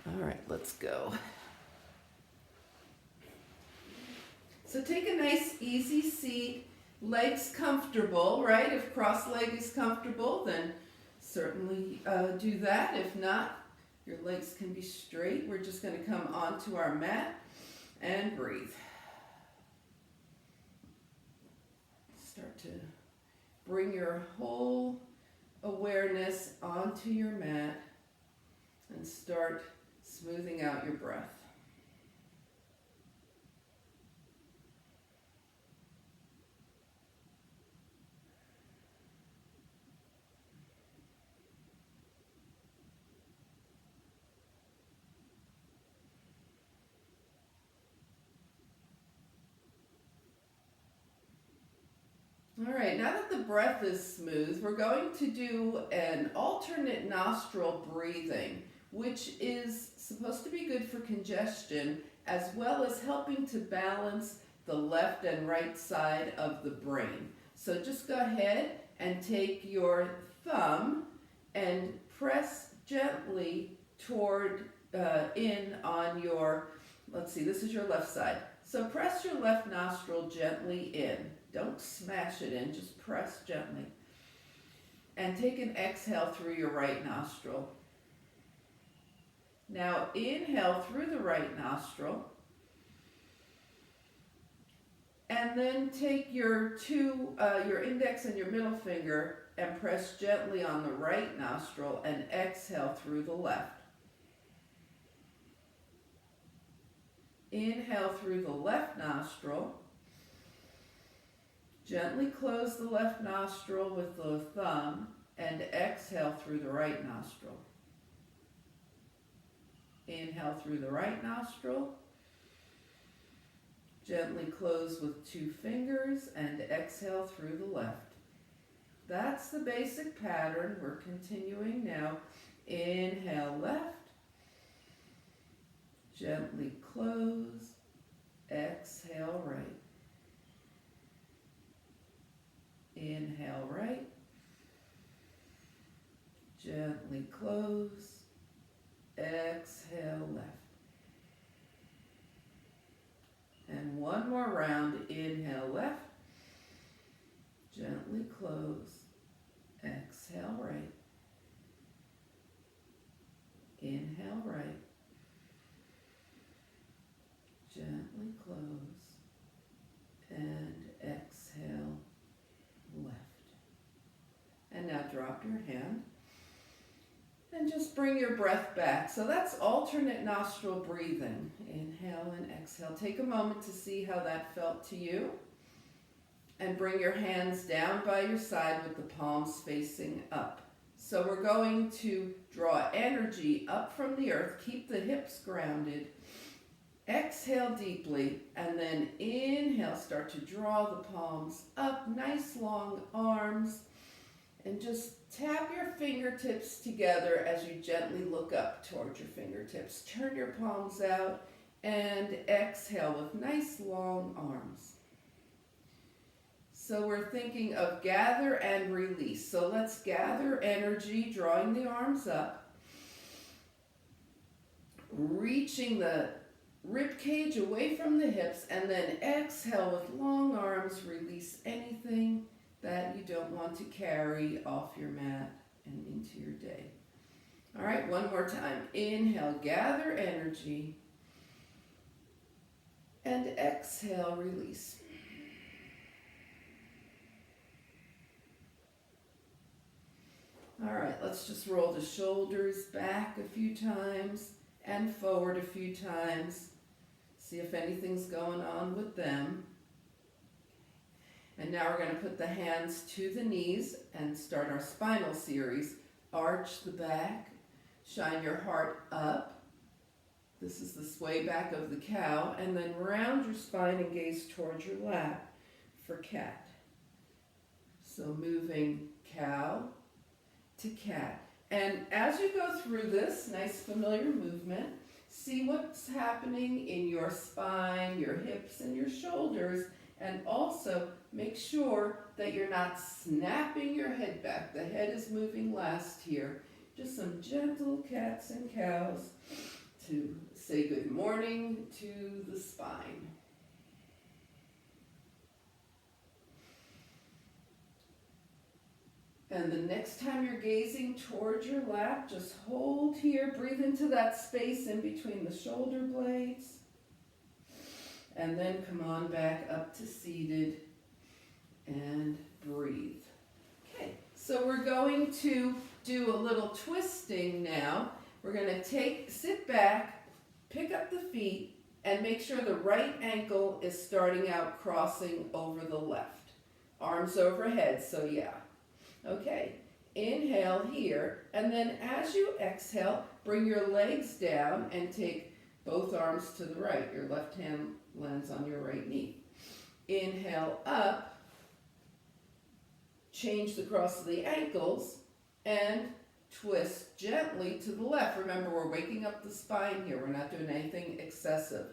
All right, let's go. So take a nice easy seat, legs comfortable, right? If cross-leg is comfortable, then certainly do that. If not, your legs can be straight. We're just going to come onto our mat and breathe. Start to bring your whole awareness onto your mat and start smoothing out your breath. All right, now that the breath is smooth, we're going to do an alternate nostril breathing, which is supposed to be good for congestion, as well as helping to balance the left and right side of the brain. So just go ahead and take your thumb and press gently toward in on your, let's see, this is your left side. So press your left nostril gently in. Don't smash it in, just press gently. And take an exhale through your right nostril. Now inhale through the right nostril. And then take your index and your middle finger and press gently on the right nostril and exhale through the left. Inhale through the left nostril. Gently close the left nostril with the thumb and exhale through the right nostril. Inhale through the right nostril. Gently close with 2 fingers and exhale through the left. That's the basic pattern. We're continuing now. Inhale left. Gently close. Exhale right. Inhale right. Gently close. Exhale left. And one more round. Inhale left. Gently close. Exhale right. Inhale right. Gently close. And exhale left. And now drop your hand. And just bring your breath back. So that's alternate nostril breathing. Inhale and exhale. Take a moment to see how that felt to you. And bring your hands down by your side with the palms facing up. So we're going to draw energy up from the earth. Keep the hips grounded. Exhale deeply. And then inhale. Start to draw the palms up. Nice long arms. And just tap your fingertips together as you gently look up towards your fingertips. Turn your palms out and exhale with nice long arms. So we're thinking of gather and release. So let's gather energy, drawing the arms up, reaching the rib cage away from the hips, and then exhale with long arms, release anything that you don't want to carry off your mat and into your day. All right, one more time. Inhale, gather energy, and exhale, release. All right, let's just roll the shoulders back a few times and forward a few times. See if anything's going on with them. And now we're going to put the hands to the knees and start our spinal series. Arch the back, shine your heart up. This is the sway back of the cow. And then round your spine and gaze towards your lap for cat. So moving cow to cat. And as you go through this nice familiar movement, see what's happening in your spine, your hips, and your shoulders. And also make sure that you're not snapping your head back. The head is moving last here. Just some gentle cats and cows to say good morning to the spine. And the next time you're gazing towards your lap, just hold here, breathe into that space in between the shoulder blades. And then come on back up to seated and breathe. Okay, so we're going to do a little twisting now. We're going to sit back, pick up the feet, and make sure the right ankle is starting out crossing over the left. Arms overhead, so yeah. Okay, inhale here, and then as you exhale, bring your legs down and take both arms to the right. Your left hand lands on your right knee. Inhale up, change the cross of the ankles, and twist gently to the left. Remember, we're waking up the spine here. We're not doing anything excessive.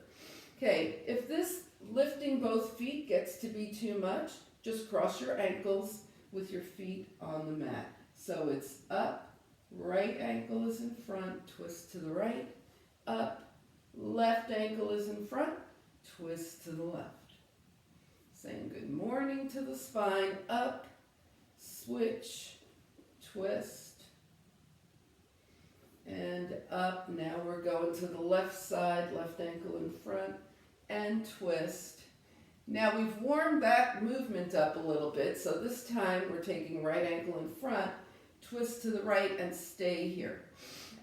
Okay, if this lifting both feet gets to be too much, just cross your ankles with your feet on the mat. So it's up, right ankle is in front, twist to the right, up, left ankle is in front, twist to the left. Saying good morning to the spine, up, switch, twist, and up. Now we're going to the left side, left ankle in front, and twist. Now we've warmed that movement up a little bit, so this time we're taking right ankle in front, twist to the right, and stay here.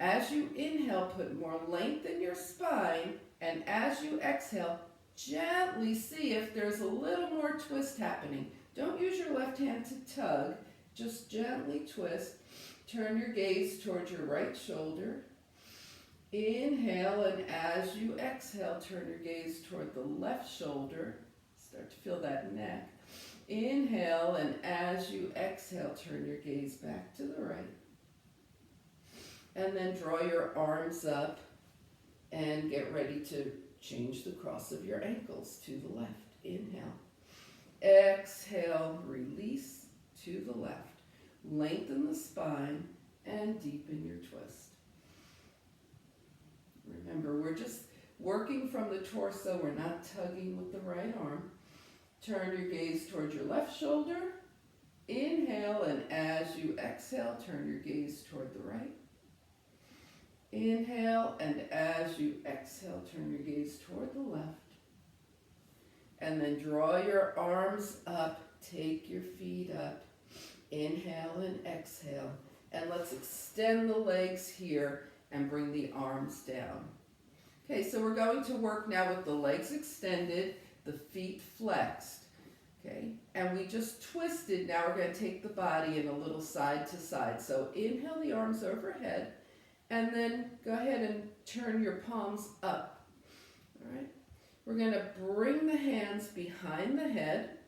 As you inhale, put more length in your spine, and as you exhale, gently see if there's a little more twist happening. Don't use your left hand to tug, just gently twist. Turn your gaze towards your right shoulder. Inhale, and as you exhale, turn your gaze toward the left shoulder. Start to feel that neck. Inhale, and as you exhale, turn your gaze back to the right. And then draw your arms up and get ready to change the cross of your ankles to the left. Inhale. Exhale, release to the left. Lengthen the spine and deepen your twist. Remember, we're just working from the torso. We're not tugging with the right arm. Turn your gaze towards your left shoulder. Inhale, and as you exhale, turn your gaze toward the right. Inhale, and as you exhale, turn your gaze toward the left. And then draw your arms up, take your feet up. Inhale and exhale. And let's extend the legs here and bring the arms down. Okay, so we're going to work now with the legs extended, the feet flexed, okay? And we just twisted. Now we're going to take the body in a little side to side. So inhale the arms overhead, and then go ahead and turn your palms up, all right? We're going to bring the hands behind the head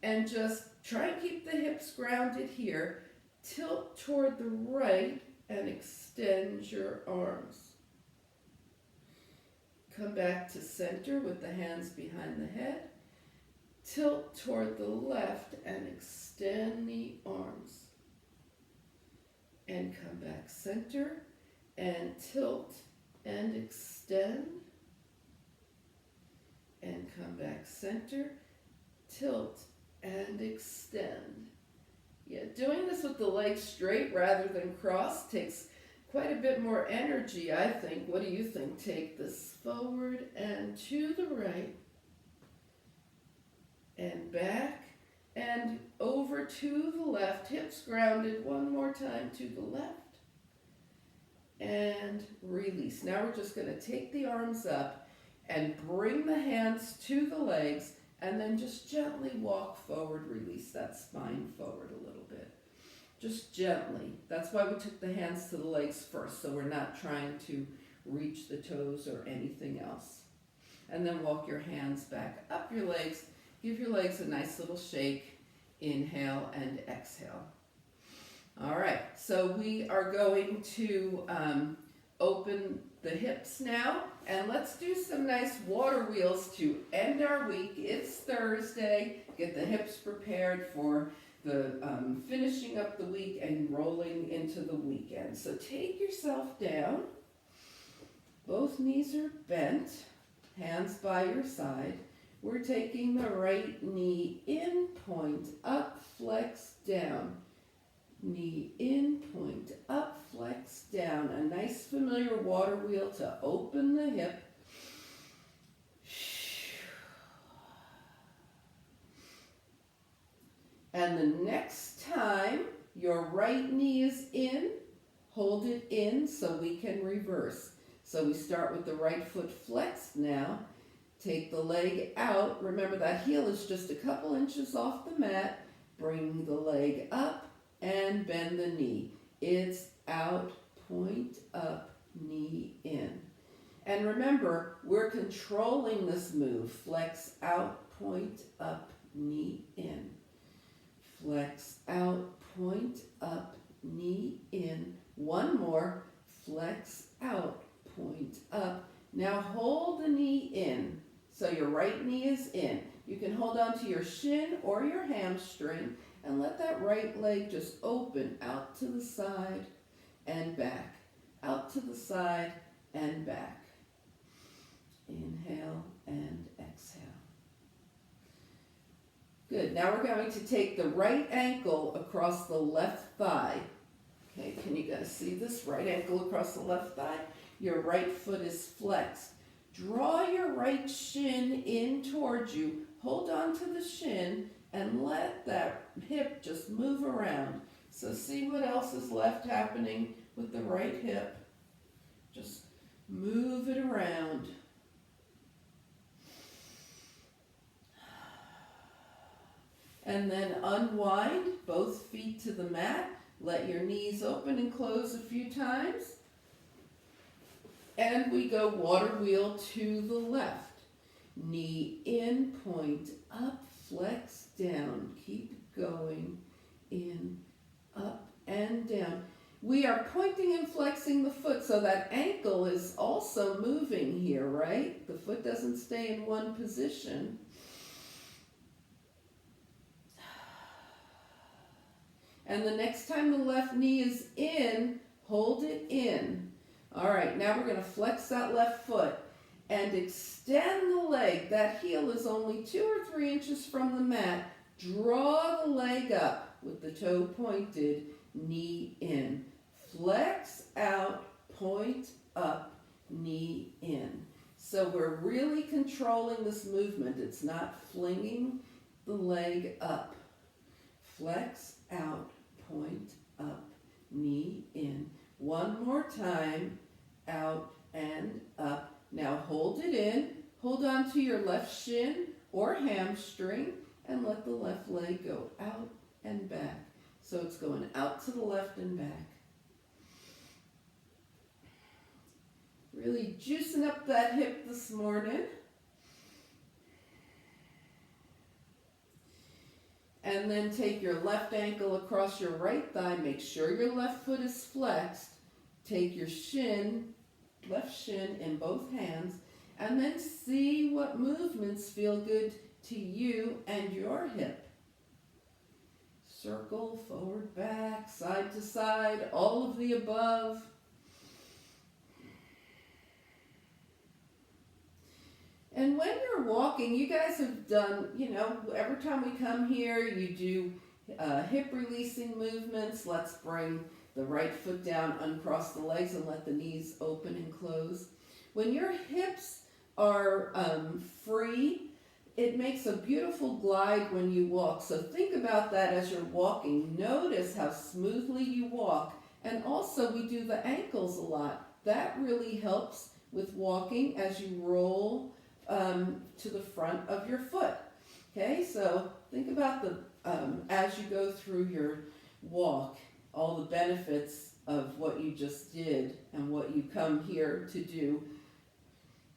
and just try and keep the hips grounded here. Tilt toward the right and extend your arms. Come back to center with the hands behind the head. Tilt toward the left and extend the arms. And come back center and tilt and extend. And come back center, tilt and extend. Yeah, doing this with the legs straight rather than cross takes quite a bit more energy, I think. What do you think? Take this forward and to the right, and back, and over to the left. Hips grounded. One more time to the left, and release. Now we're just going to take the arms up and bring the hands to the legs, and then just gently walk forward. Release that spine forward a little bit. Just gently. That's why we took the hands to the legs first, so we're not trying to reach the toes or anything else. And then walk your hands back up your legs. Give your legs a nice little shake. Inhale and exhale. All right, so we are going to open the hips now, and let's do some nice water wheels to end our week. It's Thursday. Get the hips prepared for the finishing up the week and rolling into the weekend. So take yourself down Both knees are bent, hands by your side. We're taking the right knee in, point up, flex down. Knee in, point up, flex down. A nice familiar water wheel to open the hip. And the next time your right knee is in, hold it in so we can reverse. So we start with the right foot flexed now. Take the leg out. Remember that heel is just a couple inches off the mat. Bring the leg up and bend the knee. It's out, point up, knee in. And remember, we're controlling this move. Flex out, point up, knee in. Flex out, point up, knee in. One more. Flex out, point up. Now hold the knee in. So your right knee is in. You can hold on to your shin or your hamstring and let that right leg just open out to the side and back. Out to the side and back. Inhale and exhale. Good. Now we're going to take the right ankle across the left thigh. Okay, can you guys see this? Right ankle across the left thigh. Your right foot is flexed. Draw your right shin in towards you. Hold on to the shin and let that hip just move around. So see what else is left happening with the right hip. Just move it around. And then unwind both feet to the mat. Let your knees open and close a few times. And we go water wheel to the left. Knee in, point up, flex down. Keep going. In, up, and down. We are pointing and flexing the foot so that ankle is also moving here, right? The foot doesn't stay in one position. And the next time the left knee is in, hold it in. All right, now we're going to flex that left foot and extend the leg. That heel is only 2 or 3 inches from the mat. Draw the leg up with the toe pointed, knee in. Flex out, point up, knee in. So we're really controlling this movement. It's not flinging the leg up. Flex out, point up, knee in. One more time, out and up. Now hold it in. Hold on to your left shin or hamstring and let the left leg go out and back. So it's going out to the left and back. Really juicing up that hip this morning. And then take your left ankle across your right thigh. Make sure your left foot is flexed. Take your shin, left shin in both hands, and then see what movements feel good to you and your hip. Circle, forward, back, side to side, all of the above. And when you're walking, you guys have done, every time we come here, you do hip releasing movements. Let's bring the right foot down, uncross the legs, and let the knees open and close. When your hips are free, it makes a beautiful glide when you walk. So think about that as you're walking. Notice how smoothly you walk. And also we do the ankles a lot. That really helps with walking as you roll to the front of your foot. Okay, so think about as you go through your walk, all the benefits of what you just did and what you come here to do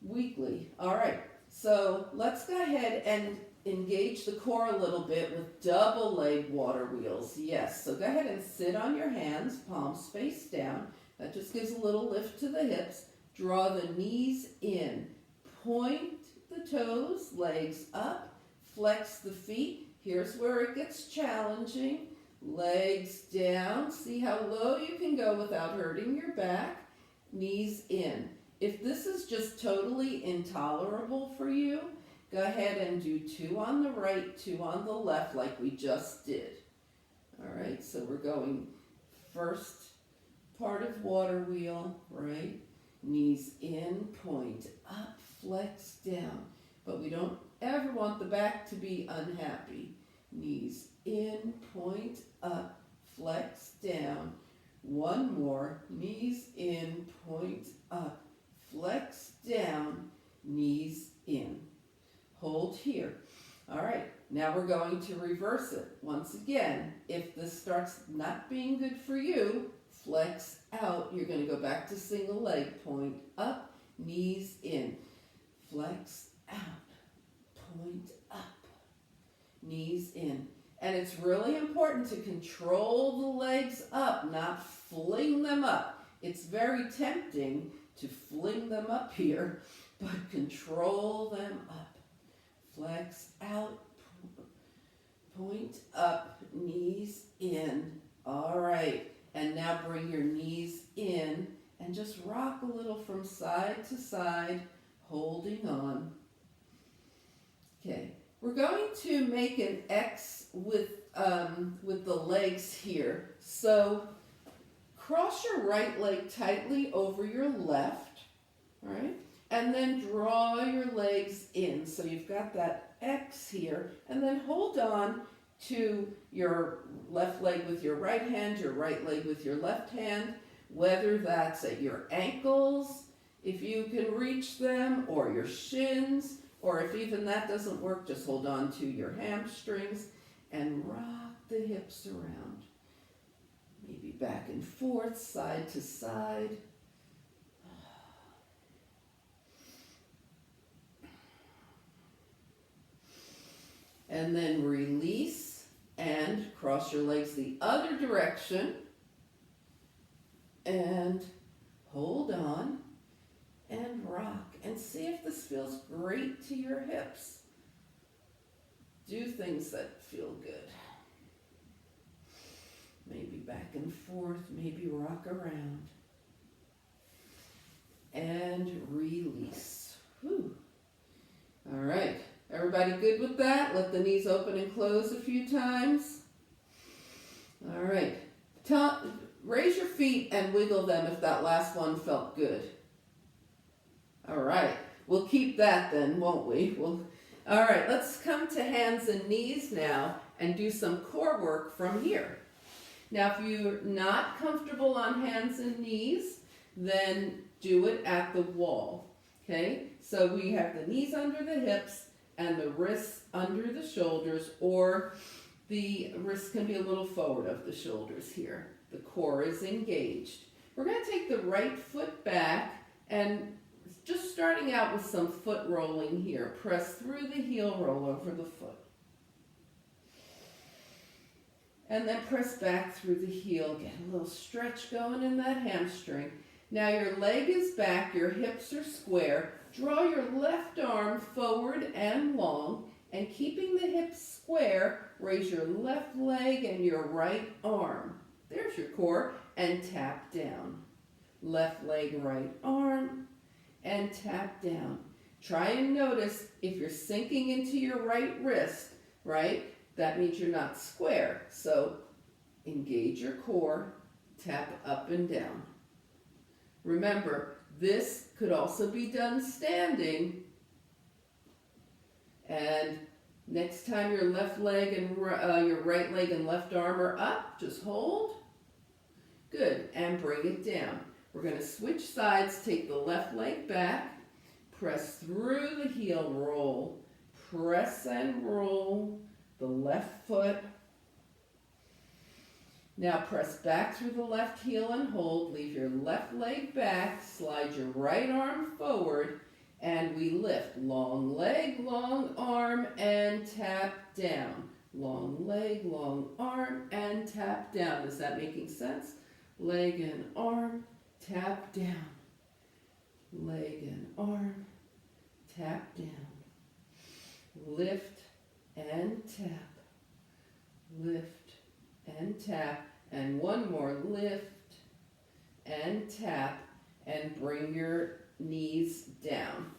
weekly. All right, so let's go ahead and engage the core a little bit with double leg water wheels. Yes, so go ahead and sit on your hands, palms face down. That just gives a little lift to the hips. Draw the knees in. Point the toes, legs up. Flex the feet. Here's where it gets challenging. Legs down. See how low you can go without hurting your back. Knees in. If this is just totally intolerable for you, go ahead and do 2 on the right, 2 on the left like we just did. All right, so we're going first part of water wheel, right? Knees in, point up, flex down. But we don't ever want the back to be unhappy. Knees in, point up, flex down. One more, knees in, point up, flex down, knees in. Hold here. All right, now we're going to reverse it. Once again, if this starts not being good for you, flex out. You're going to go back to single leg, point up, knees in. Flex out, point up, knees in. And it's really important to control the legs up, not fling them up. It's very tempting to fling them up here, but control them up. Flex out, point up, knees in. All right, and now bring your knees in and just rock a little from side to side, holding on. Okay, we're going to make an X with the legs here. So cross your right leg tightly over your left, all right? And then draw your legs in. So you've got that X here, and then hold on to your left leg with your right hand, your right leg with your left hand, whether that's at your ankles, if you can reach them, or your shins, or if even that doesn't work, just hold on to your hamstrings and rock the hips around. Maybe back and forth, side to side. And then release and cross your legs the other direction and hold on and rock and see if this feels great to your hips. Do things that feel good. Maybe back and forth, maybe rock around. And release. Whew. All right. Everybody good with that? Let the knees open and close a few times. All right. Raise your feet and wiggle them if that last one felt good. All right. We'll keep that then, won't we? All right. Let's come to hands and knees now and do some core work from here. Now, if you're not comfortable on hands and knees, then do it at the wall. Okay? So we have the knees under the hips and the wrists under the shoulders, or the wrists can be a little forward of the shoulders here. The core is engaged. We're going to take the right foot back and just starting out with some foot rolling here. Press through the heel, roll over the foot. And then press back through the heel. Get a little stretch going in that hamstring. Now your leg is back, your hips are square. Draw your left arm forward and long, and keeping the hips square, raise your left leg and your right arm. There's your core, and tap down. Left leg, right arm, and tap down. Try and notice if you're sinking into your right wrist, right? That means you're not square. So engage your core, tap up and down. Remember, this could also be done standing. And next time your left leg and your right leg and left arm are up, just hold. Good, and bring it down. We're going to switch sides, take the left leg back, press through the heel, roll, press and roll the left foot. Now press back through the left heel and hold. Leave your left leg back, slide your right arm forward, and we lift. Long leg, long arm, and tap down. Long leg, long arm, and tap down. Is that making sense? Leg and arm, tap down. Leg and arm, tap down. Lift and tap. Lift and tap, and one more, lift and tap, and bring your knees down.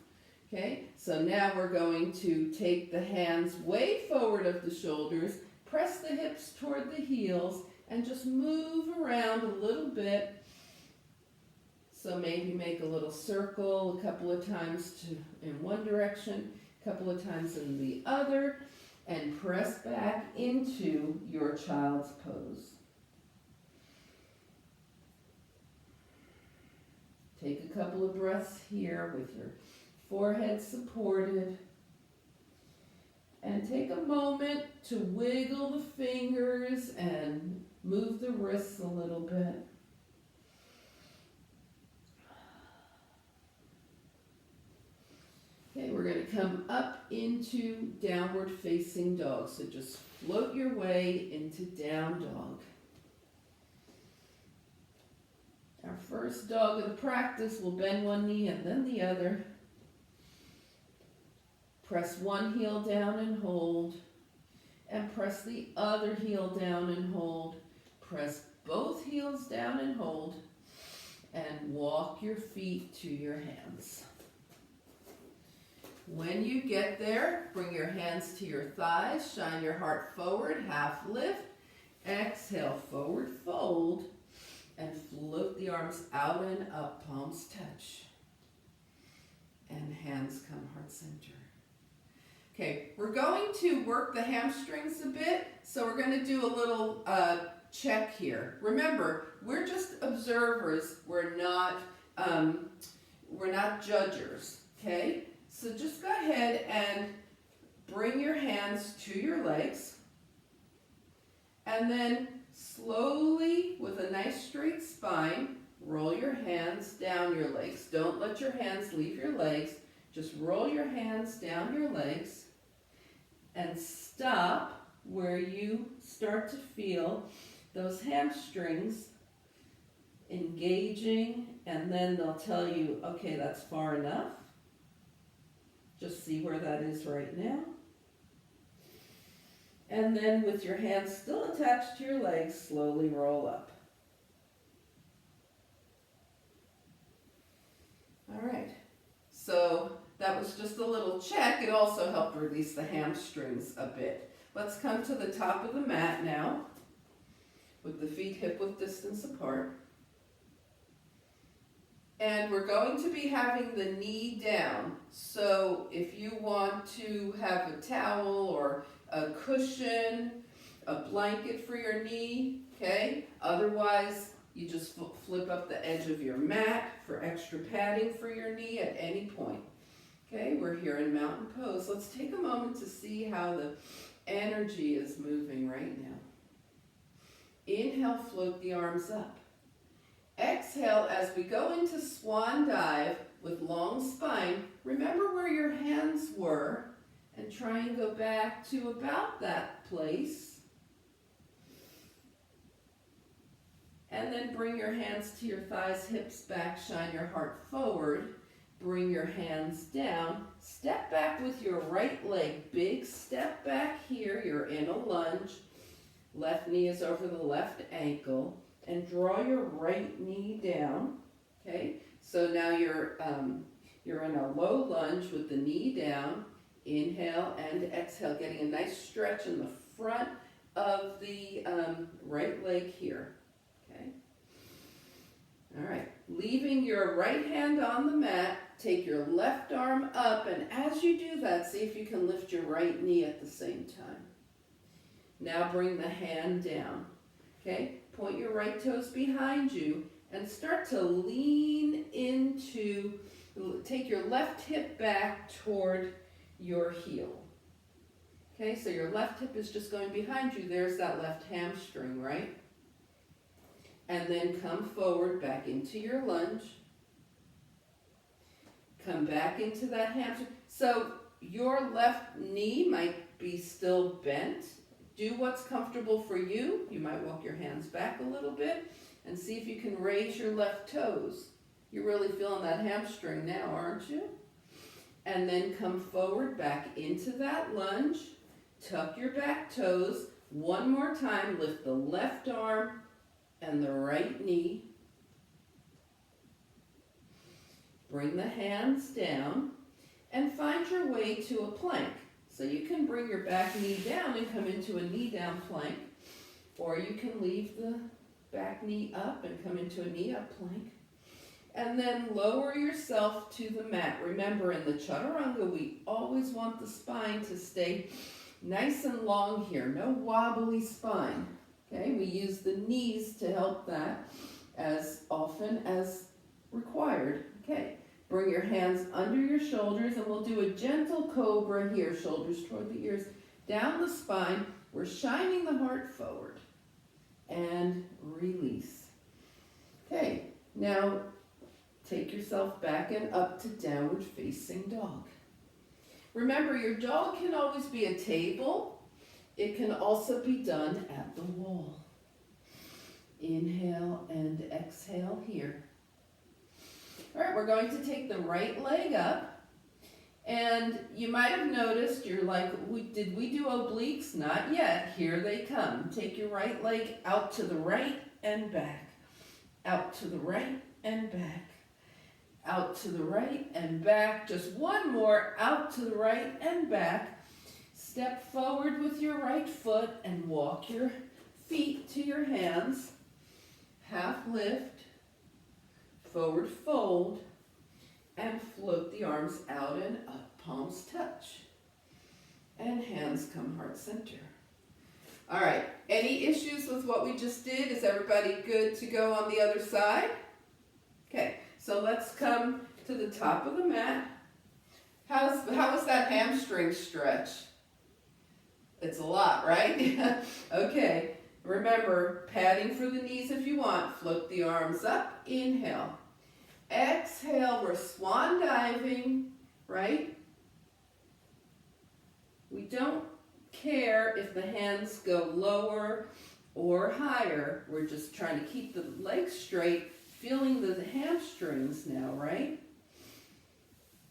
Okay, so now we're going to take the hands way forward of the shoulders, press the hips toward the heels, and just move around a little bit. So maybe make a little circle a couple of times in one direction, a couple of times in the other, and press back into your child's pose. Take a couple of breaths here with your forehead supported. And take a moment to wiggle the fingers and move the wrists a little bit. Okay, we're going to come up into downward facing dog. So just float your way into down dog. Our first dog of the practice, we'll bend one knee and then the other. Press one heel down and hold. And press the other heel down and hold. Press both heels down and hold. And walk your feet to your hands. When you get there, bring your hands to your thighs, shine your heart forward, half lift. Exhale, forward fold, and float the arms out and up, palms touch. And hands come heart center. Okay, we're going to work the hamstrings a bit, so we're going to do a little check here. Remember, we're just observers, we're not judgers, okay? So just go ahead and bring your hands to your legs, and then slowly, with a nice straight spine, roll your hands down your legs. Don't let your hands leave your legs. Just roll your hands down your legs and stop where you start to feel those hamstrings engaging, and then they'll tell you, okay, that's far enough. Just see where that is right now. And then with your hands still attached to your legs, slowly roll up. All right, so that was just a little check. It also helped release the hamstrings a bit. Let's come to the top of the mat now, with the feet hip-width distance apart. And we're going to be having the knee down. So if you want to have a towel or a cushion, a blanket for your knee, okay? Otherwise, you just flip up the edge of your mat for extra padding for your knee at any point. Okay, we're here in mountain pose. Let's take a moment to see how the energy is moving right now. Inhale, float the arms up. Exhale, as we go into Swan Dive with long spine, remember where your hands were and try and go back to about that place. And then bring your hands to your thighs, hips back, shine your heart forward. Bring your hands down. Step back with your right leg. Big step back here. You're in a lunge. Left knee is over the left ankle. And draw your right knee down. Okay? So now you're in a low lunge with the knee down. Inhale and exhale, getting a nice stretch in the front of the right leg here. Okay? All right. Leaving your right hand on the mat, take your left arm up, and as you do that, see if you can lift your right knee at the same time. Now bring the hand down. Okay? Point your right toes behind you and start to lean into, take your left hip back toward your heel. Okay, so your left hip is just going behind you. There's that left hamstring, right? And then come forward back into your lunge. Come back into that hamstring. So your left knee might be still bent. Do what's comfortable for you. You might walk your hands back a little bit and see if you can raise your left toes. You're really feeling that hamstring now, aren't you? And then come forward back into that lunge. Tuck your back toes. One more time, lift the left arm and the right knee. Bring the hands down and find your way to a plank. So you can bring your back knee down and come into a knee down plank, or you can leave the back knee up and come into a knee up plank. And then lower yourself to the mat. Remember, in the chaturanga, we always want the spine to stay nice and long here. No wobbly spine. Okay, we use the knees to help that as often as required. Okay, bring your hands under your shoulders, and we'll do a gentle cobra here, shoulders toward the ears, down the spine. We're shining the heart forward and release. Okay, now take yourself back and up to downward facing dog. Remember, your dog can always be a table. It can also be done at the wall. Inhale and exhale here. All right, we're going to take the right leg up. And you might have noticed, you're like, did we do obliques? Not yet. Here they come. Take your right leg out to the right and back. Out to the right and back. Out to the right and back. Just one more. Out to the right and back. Step forward with your right foot and walk your feet to your hands. Half lift. Forward fold. And float the arms out and up. Palms touch. And hands come heart center. All right. Any issues with what we just did? Is everybody good to go on the other side? Okay. So let's come to the top of the mat. How was that hamstring stretch? It's a lot, right? Okay. Remember, padding for the knees if you want. Float the arms up. Inhale. Exhale. We're swan diving, right? We don't care if the hands go lower or higher. We're just trying to keep the legs straight. Feeling the hamstrings now, right?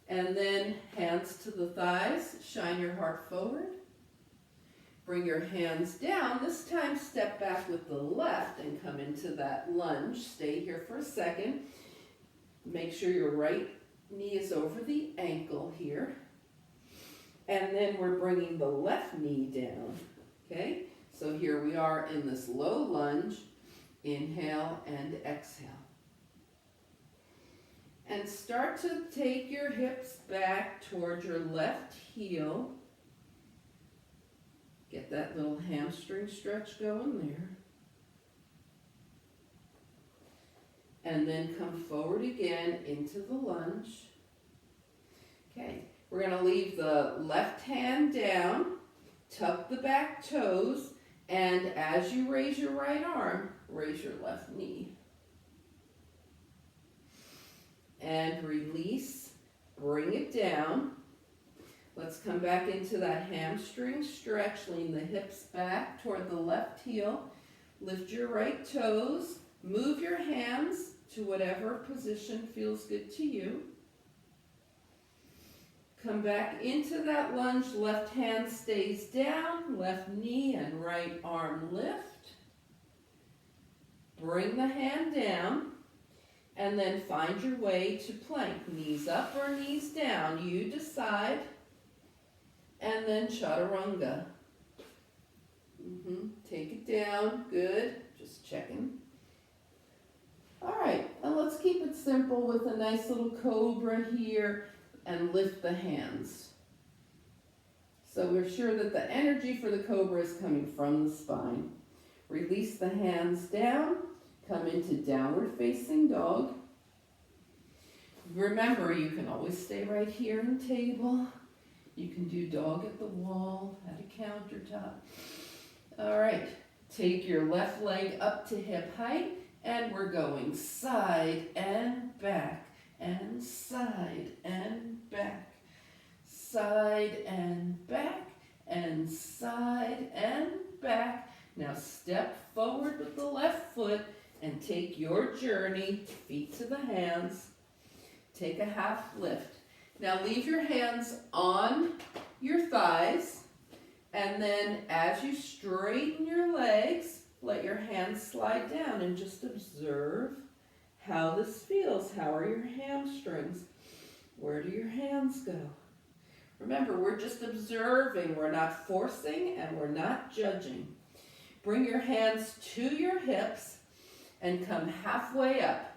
And then hands to the thighs. Shine your heart forward. Bring your hands down. This time step back with the left and come into that lunge. Stay here for a second. Make sure your right knee is over the ankle here. And then we're bringing the left knee down. Okay? So here we are in this low lunge. Inhale and exhale. And start to take your hips back towards your left heel. Get that little hamstring stretch going there. And then come forward again into the lunge. Okay, we're going to leave the left hand down, tuck the back toes, and as you raise your right arm, raise your left knee. And release, bring it down. Let's come back into that hamstring stretch. Lean the hips back toward the left heel. Lift your right toes. Move your hands to whatever position feels good to you. Come back into that lunge. Left hand stays down. Left knee and right arm lift. Bring the hand down. And then find your way to plank. Knees up or knees down. You decide. And then chaturanga. Take it down. Good. Just checking. All right. And let's keep it simple with a nice little cobra here. And lift the hands. So we're sure that the energy for the cobra is coming from the spine. Release the hands down. Come into downward facing dog. Remember, you can always stay right here in table. You can do dog at the wall, at a countertop. All right, take your left leg up to hip height, and we're going side and back, and side and back, side and back, and side and back. Now step forward with the left foot, and take your journey, feet to the hands. Take a half lift. Now leave your hands on your thighs, and then as you straighten your legs, let your hands slide down and just observe how this feels. How are your hamstrings? Where do your hands go? Remember, we're just observing. We're not forcing and we're not judging. Bring your hands to your hips and come halfway up.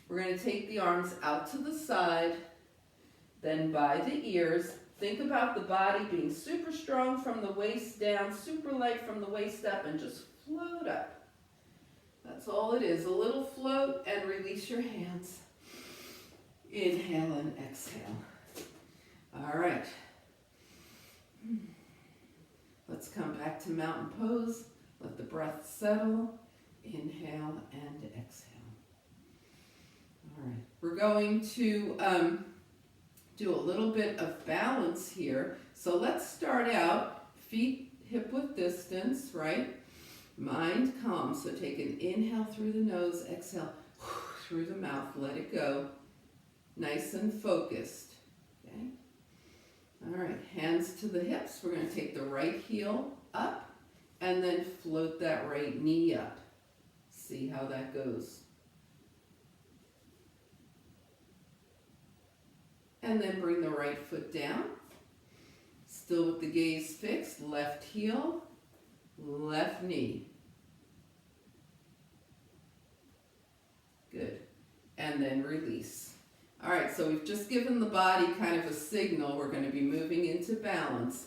We're going to take the arms out to the side, then by the ears. Think about the body being super strong from the waist down, super light from the waist up, and just float up. That's all it is, a little float, and release your hands. Inhale and exhale. All right. Let's come back to mountain pose. Let the breath settle. Inhale and exhale. All right. We're going to do a little bit of balance here. So let's start out feet hip width distance, right? Mind calm. So take an inhale through the nose, exhale through the mouth, let it go. Nice and focused. Okay. All right, hands to the hips. We're going to take the right heel up and then float that right knee up. See how that goes. And then bring the right foot down. Still with the gaze fixed. Left heel, left knee. Good. And then release. All right, so we've just given the body kind of a signal. We're going to be moving into balance.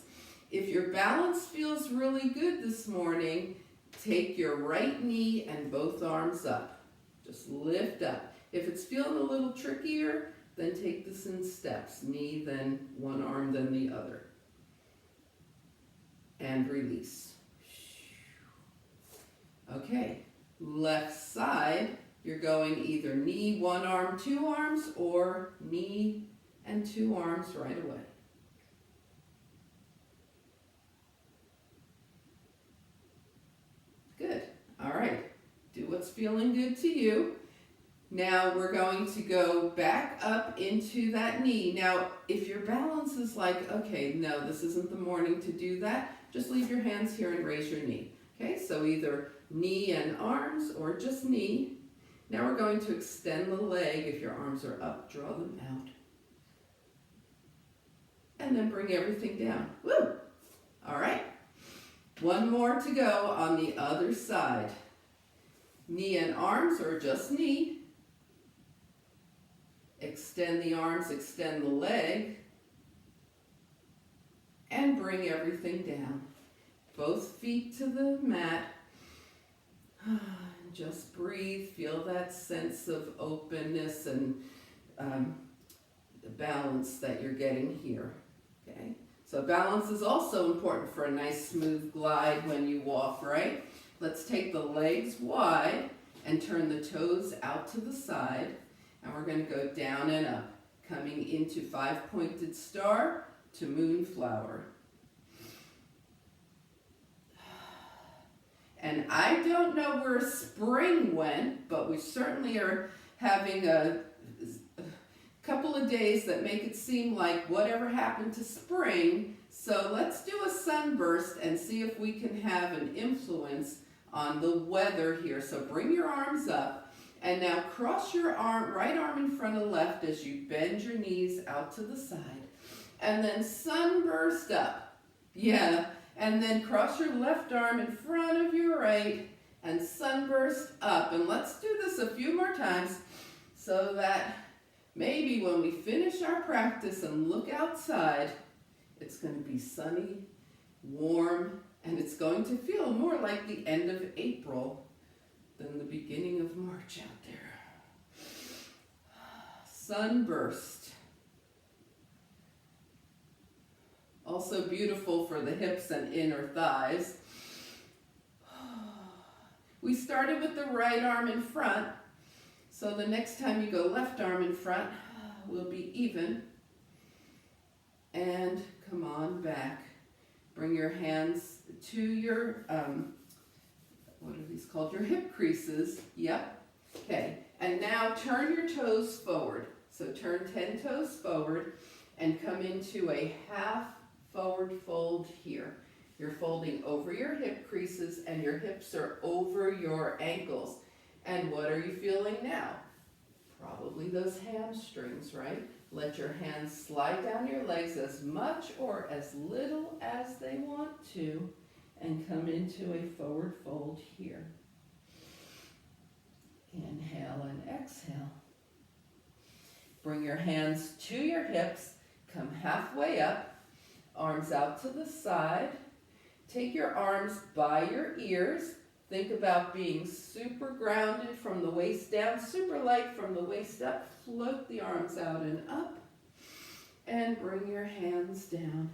If your balance feels really good this morning, take your right knee and both arms up. Just lift up. If it's feeling a little trickier, then take this in steps. Knee, then one arm, then the other. And release. Okay, left side. You're going either knee, one arm, two arms, or knee and two arms right away. Good. All right. Do what's feeling good to you. Now we're going to go back up into that knee. Now, if your balance is like, okay, no, this isn't the morning to do that, just leave your hands here and raise your knee. Okay, so either knee and arms or just knee. Now we're going to extend the leg. If your arms are up, draw them out. And then bring everything down. Woo! All right. One more to go on the other side. Knee and arms or just knee. Extend the arms, extend the leg. And bring everything down. Both feet to the mat. Just breathe, feel that sense of openness and the balance that you're getting here, okay? So balance is also important for a nice smooth glide when you walk, right? Let's take the legs wide and turn the toes out to the side, and we're going to go down and up, coming into five-pointed star to moonflower. And I don't know where spring went, but we certainly are having a couple of days that make it seem like whatever happened to spring. So let's do a sunburst and see if we can have an influence on the weather here. So bring your arms up and now cross your arm, right arm in front of left as you bend your knees out to the side. And then sunburst up. Yeah. And then cross your left arm in front of your right and sunburst up. And let's do this a few more times so that maybe when we finish our practice and look outside, it's going to be sunny, warm, and it's going to feel more like the end of April than the beginning of March out there. Sunburst. Also beautiful for the hips and inner thighs. We started with the right arm in front, so the next time you go left arm in front, we'll be even. And come on back. Bring your hands to your, what are these called? Your hip creases. Yep. Okay. And now turn your toes forward. So turn 10 toes forward and come into a half forward fold here. You're folding over your hip creases and your hips are over your ankles. And what are you feeling now? Probably those hamstrings, right? Let your hands slide down your legs as much or as little as they want to, and come into a forward fold here. Inhale and exhale. Bring your hands to your hips, come halfway up, arms out to the side. Take your arms by your ears. Think about being super grounded from the waist down, super light from the waist up. Float the arms out and up, and bring your hands down.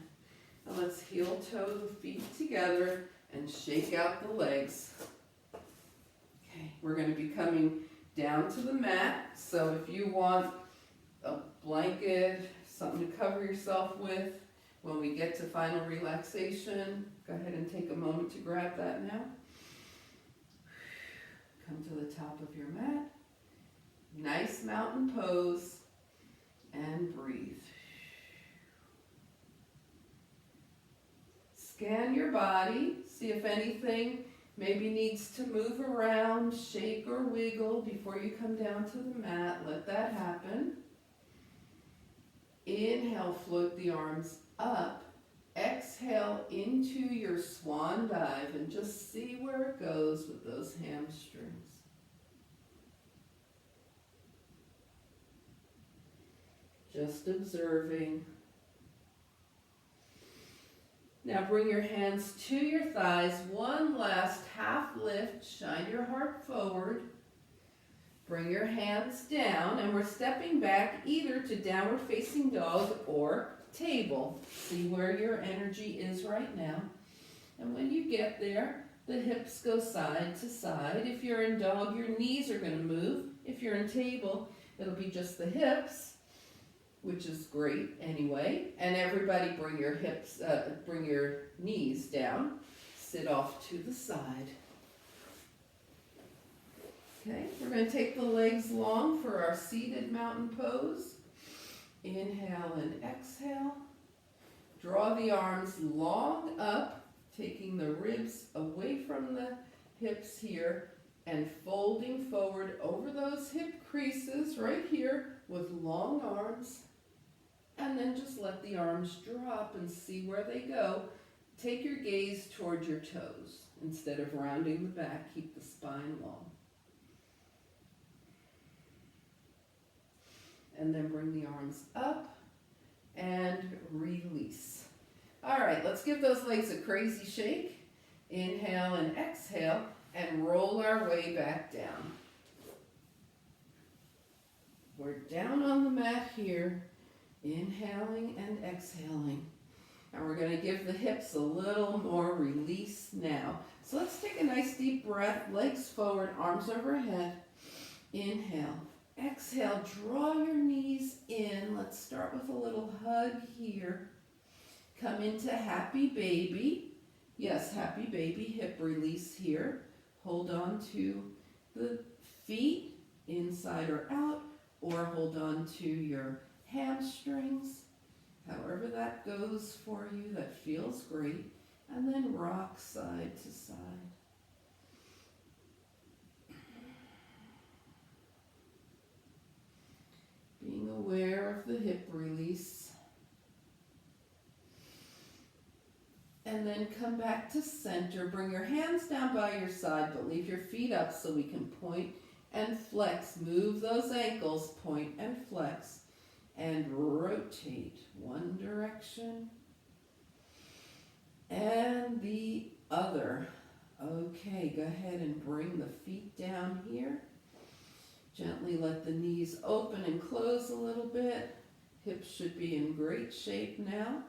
Now let's heel toe the feet together and shake out the legs. Okay, we're going to be coming down to the mat. So if you want a blanket, something to cover yourself with, when we get to final relaxation, go ahead and take a moment to grab that now. Come to the top of your mat. Nice mountain pose, and breathe. Scan your body, see if anything maybe needs to move around, shake or wiggle before you come down to the mat. Let that happen. Inhale, float the arms up. Exhale into your swan dive and just see where it goes with those hamstrings. Just observing. Now bring your hands to your thighs. One last half lift. Shine your heart forward. Bring your hands down, and we're stepping back either to downward facing dog or table. See where your energy is right now. And when you get there, the hips go side to side. If you're in dog, your knees are going to move. If you're in table, it'll be just the hips, which is great anyway. And everybody bring your knees down. Sit off to the side. Okay, we're going to take the legs long for our seated mountain pose. Inhale and exhale. Draw the arms long up, taking the ribs away from the hips here and folding forward over those hip creases right here with long arms. And then just let the arms drop and see where they go. Take your gaze towards your toes. Instead of rounding the back, keep the spine long. And then bring the arms up and release. All right, let's give those legs a crazy shake. Inhale and exhale, and roll our way back down. We're down on the mat here, inhaling and exhaling. And we're going to give the hips a little more release now. So let's take a nice deep breath, legs forward, arms overhead. Inhale. Exhale, draw your knees in. Let's start with a little hug here. Come into happy baby. Yes, happy baby, hip release here. Hold on to the feet, inside or out, or hold on to your hamstrings. However that goes for you, that feels great. And then rock side to side. Being aware of the hip release. And then come back to center. Bring your hands down by your side, but leave your feet up so we can point and flex. Move those ankles, point and flex. And rotate one direction and the other. Okay, go ahead and bring the feet down here. Gently let the knees open and close a little bit. Hips should be in great shape now.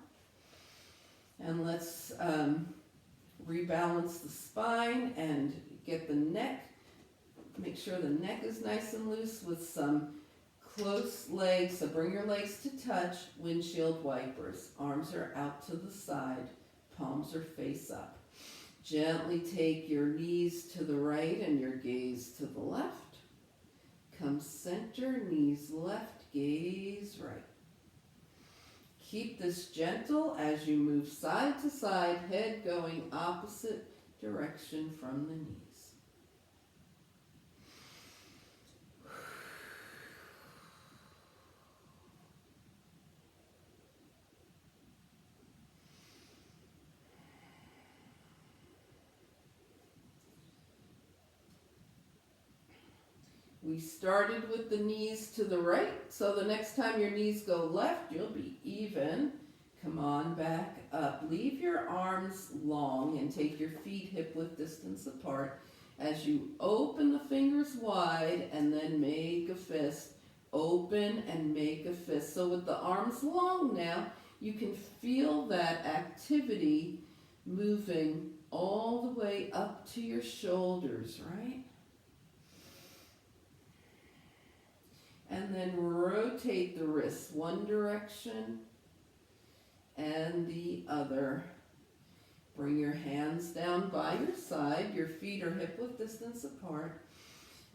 And let's rebalance the spine and get the neck. Make sure the neck is nice and loose with some close legs. So bring your legs to touch, windshield wipers. Arms are out to the side, palms are face up. Gently take your knees to the right and your gaze to the left. Come center, knees left, gaze right. Keep this gentle as you move side to side, head going opposite direction from the knees. We started with the knees to the right, so the next time your knees go left, you'll be even. Come on back up. Leave your arms long and take your feet hip-width distance apart as you open the fingers wide and then make a fist. Open and make a fist. So with the arms long now, you can feel that activity moving all the way up to your shoulders, right? And then rotate the wrists one direction and the other. Bring your hands down by your side. Your feet are hip-width distance apart.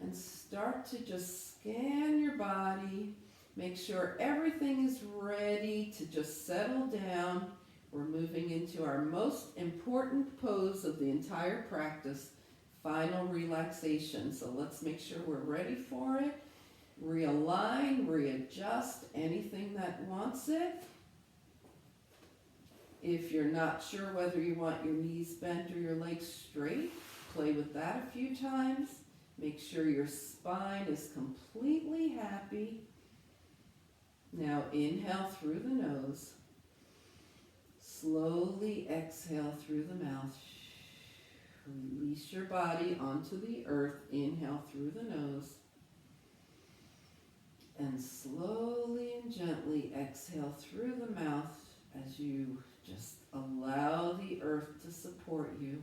And start to just scan your body. Make sure everything is ready to just settle down. We're moving into our most important pose of the entire practice, final relaxation. So let's make sure we're ready for it. Realign, readjust, anything that wants it. If you're not sure whether you want your knees bent or your legs straight, play with that a few times. Make sure your spine is completely happy. Now inhale through the nose. Slowly exhale through the mouth. Release your body onto the earth. Inhale through the nose. And slowly and gently exhale through the mouth as you just allow the earth to support you.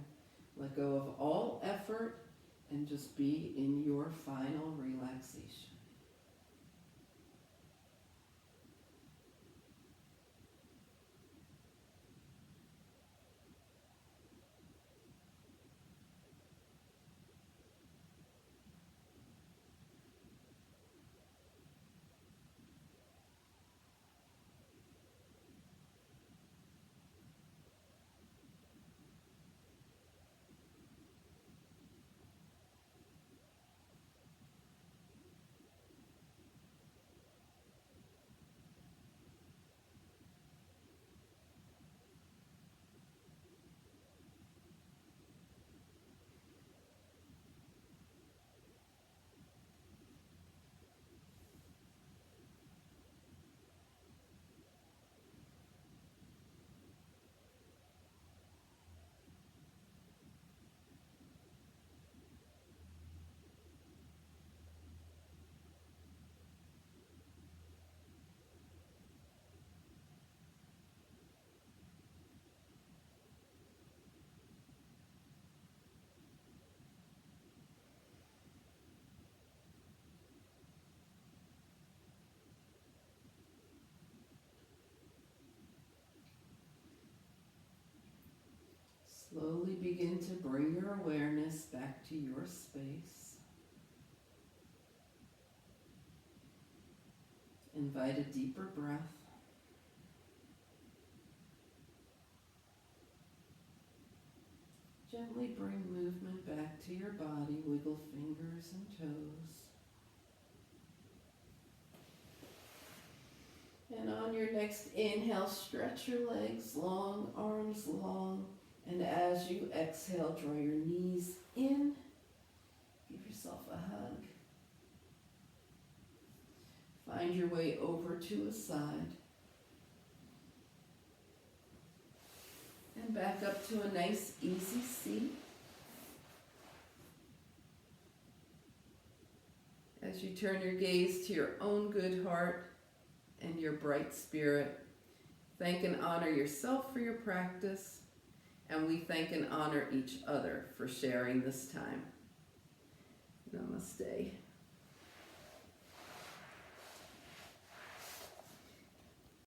Let go of all effort and just be in your final relaxation. Slowly begin to bring your awareness back to your space. Invite a deeper breath. Gently bring movement back to your body. Wiggle fingers and toes. And on your next inhale, stretch your legs long, arms long. And as you exhale, draw your knees in. Give yourself a hug. Find your way over to a side. And back up to a nice, easy seat. As you turn your gaze to your own good heart and your bright spirit, thank and honor yourself for your practice. And we thank and honor each other for sharing this time. Namaste.